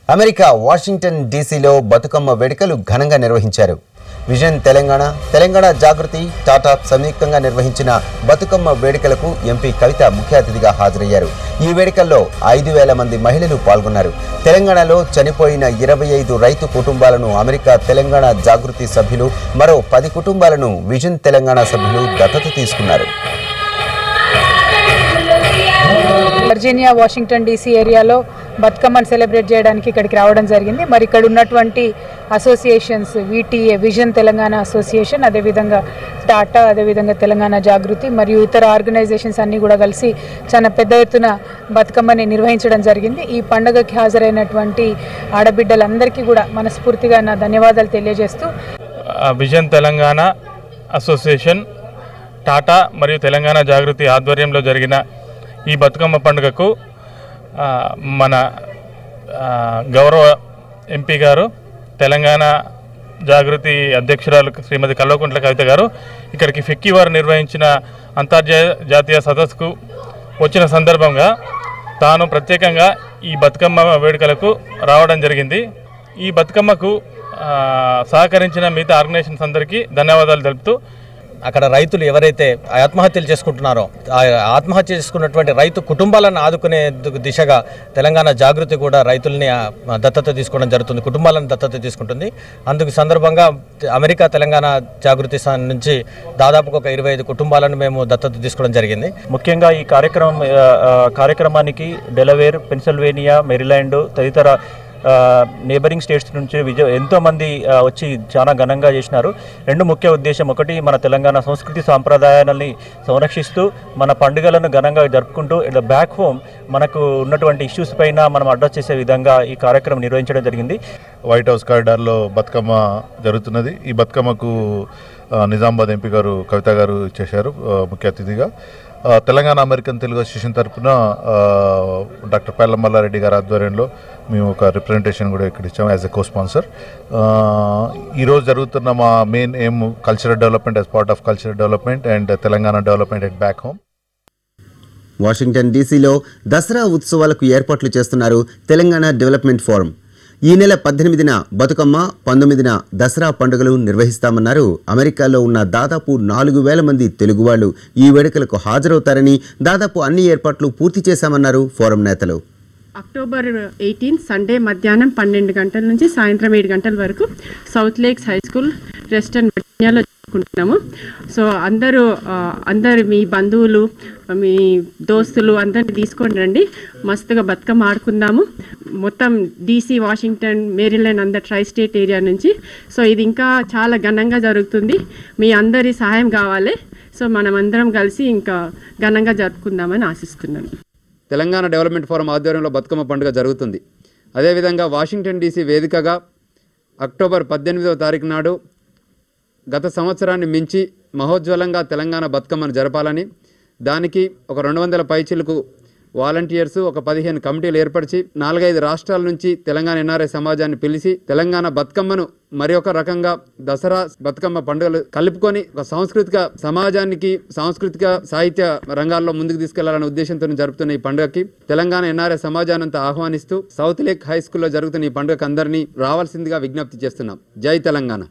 America Washington డీసీలో Bathukamma వేడుకలు ఘనంగా నిర్వహించారు. విజన్ తెలంగాణ జాగృతి టాటా సంయుక్తంగా నిర్వహించిన బతుకమ్మ వేడుకలకు ఎంపీ కవిత ముఖ్య అతిథిగా హాజరయ్యారు. ఈ వేడుకల్లో 5,000 మంది మహిళలు పాల్గొన్నారు. తెలంగాణలో చనిపోయిన 25 రైతు కుటుంబాలను అమెరికా తెలంగాణ జాగృతి సభ్యులు, మరో 10 కుటుంబాలను విజన్ తెలంగాణ సభ్యులు దత్తత తీసుకున్నారు. వర్జీనియా వాషింగ్టన్ డీసీ ఏరియాలో బతుకమ్మను సెలబ్రేట్ చేయడానికి ఇక్కడికి రావడం జరిగింది. మరి ఇక్కడ ఉన్నటువంటి అసోసియేషన్స్ వీటీఏ, విజన్ తెలంగాణ అసోసియేషన్, అదేవిధంగా టాటా, అదేవిధంగా తెలంగాణ జాగృతి మరియు ఇతర ఆర్గనైజేషన్స్ అన్నీ కూడా కలిసి చాలా పెద్ద ఎత్తున బతుకమ్మని నిర్వహించడం జరిగింది. ఈ పండుగకి హాజరైనటువంటి ఆడబిడ్డలందరికీ కూడా మనస్ఫూర్తిగా నా ధన్యవాదాలు తెలియజేస్తూ విజన్ తెలంగాణ అసోసియేషన్, టాటా మరియు తెలంగాణ జాగృతి ఆధ్వర్యంలో జరిగిన ఈ బతుకమ్మ పండుగకు మన గౌరవ ఎంపీ గారు, తెలంగాణ జాగృతి అధ్యక్షురాలు శ్రీమతి కల్వకుంట్ల కవిత గారు ఇక్కడికి ఫిక్కీ వారు నిర్వహించిన అంతర్జాతీయ సదస్సుకు వచ్చిన సందర్భంగా తాను ప్రత్యేకంగా ఈ బతుకమ్మ వేడుకలకు రావడం జరిగింది. ఈ బతుకమ్మకు సహకరించిన మిగతా ఆర్గనైజేషన్స్ అందరికీ ధన్యవాదాలు తెలుపుతూ, అక్కడ రైతులు ఎవరైతే ఆత్మహత్యలు చేసుకుంటున్నారో ఆత్మహత్య చేసుకున్నటువంటి రైతు కుటుంబాలను ఆదుకునే దిశగా తెలంగాణ జాగృతి కూడా రైతుల్ని దత్తత తీసుకోవడం జరుగుతుంది, కుటుంబాలను దత్తత తీసుకుంటుంది. అందుకు సందర్భంగా అమెరికా తెలంగాణ జాగృతి నుంచి దాదాపుగా ఒక 25 కుటుంబాలను మేము దత్తత తీసుకోవడం జరిగింది. ముఖ్యంగా ఈ కార్యక్రమానికి డెలవేర్, పెన్సిల్వేనియా, మెరీలాండ్ తదితర నేబరింగ్ స్టేట్స్ నుంచి ఎంతోమంది వచ్చి చాలా ఘనంగా చేసినారు. 2 ముఖ్య ఉద్దేశం: ఒకటి, మన తెలంగాణ సంస్కృతి సాంప్రదాయాలని సంరక్షిస్తూ మన పండుగలను ఘనంగా జరుపుకుంటూ బ్యాక్ హోమ్ మనకు ఉన్నటువంటి ఇష్యూస్ పైన మనం అడ్రస్ చేసే విధంగా ఈ కార్యక్రమం నిర్వహించడం జరిగింది. వైట్ హౌస్ కారిడార్లో బతుకమ్మ జరుగుతున్నది. ఈ బతుకమ్మకు నిజామాబాద్ ఎంపీ గారు కవిత గారు చేశారు ముఖ్య అతిథిగా. తెలంగాణ అమెరికన్ తెలుగు అసోసియేషన్ తరఫున డాక్టర్ పేర్ల మల్లారెడ్డి గారి ఆధ్వర్యంలో మేము ఒక రిప్రజెంటేషన్ కూడా ఇక్కడ ఇచ్చాము యాజ్ ఎ కో స్పాన్సర్. ఈరోజు జరుగుతున్న మా main aim cultural development as part of cultural development and Telangana development at back home. Washington డీసీలో దసరా ఉత్సవాలకు ఏర్పాట్లు చేస్తున్నారు తెలంగాణ డెవలప్మెంట్ ఫోరం. ఈ నెల 18న బతుకమ్మ, 19న దసరా పండుగలు నిర్వహిస్తామన్నారు. అమెరికాలో ఉన్న దాదాపు 4,000 మంది తెలుగువాళ్లు ఈ వేడుకలకు హాజరవుతారని, దాదాపు అన్ని ఏర్పాట్లు పూర్తి చేశామన్నారు ఫోరం నేతలు. అక్టోబర్ 18 సండే మధ్యాహ్నం 12 గంటల నుంచి సాయంత్రం 7 గంటల వరకు South Lakes High School restaurant వర్జీనియాలో జరుపుకుంటున్నాము. సో అందరు మీ బంధువులు, మీ దోస్తులు అందరినీ తీసుకొని రండి, మస్తుగా బతుకమ్మ ఆడుకుందాము. మొత్తం డీసీ, వాషింగ్టన్, మేరీలాండ్, అందరు ట్రై స్టేట్ ఏరియా నుంచి. సో ఇది ఇంకా చాలా ఘనంగా జరుగుతుంది. మీ అందరి సహాయం కావాలి. సో మనం అందరం కలిసి ఇంకా ఘనంగా జరుపుకుందామని ఆశిస్తున్నాను. తెలంగాణ డెవలప్మెంట్ ఫోరం ఆధ్వర్యంలో బతుకమ్మ పండుగ జరుగుతుంది. అదేవిధంగా వాషింగ్టన్ డీసీ వేదికగా అక్టోబర్ 18వ తారీఖు నాడు గత సంవత్సరాన్ని మించి మహోజ్వలంగా తెలంగాణ బతుకమ్మను జరపాలని, దానికి ఒక 200 పైచిలకు వాలంటీర్స్, ఒక 15 కమిటీలు ఏర్పరిచి 4-5 రాష్ట్రాల నుంచి తెలంగాణ ఎన్ఆర్ఐ సమాజాన్ని పిలిచి తెలంగాణ బతుకమ్మను మరి ఒక రకంగా దసరా బతుకమ్మ పండుగలు కలుపుకొని ఒక సాంస్కృతిక సమాజానికి, సాంస్కృతిక సాహిత్య రంగాల్లో ముందుకు తీసుకెళ్లాలనే ఉద్దేశంతో జరుపుతున్న ఈ పండుగకి తెలంగాణ ఎన్ఆర్ఐ సమాజానంతా ఆహ్వానిస్తూ సౌత్ లేక్ హై స్కూల్లో జరుగుతున్న ఈ పండుగకు అందరినీ రావాల్సిందిగా విజ్ఞప్తి చేస్తున్నాం. జై తెలంగాణ.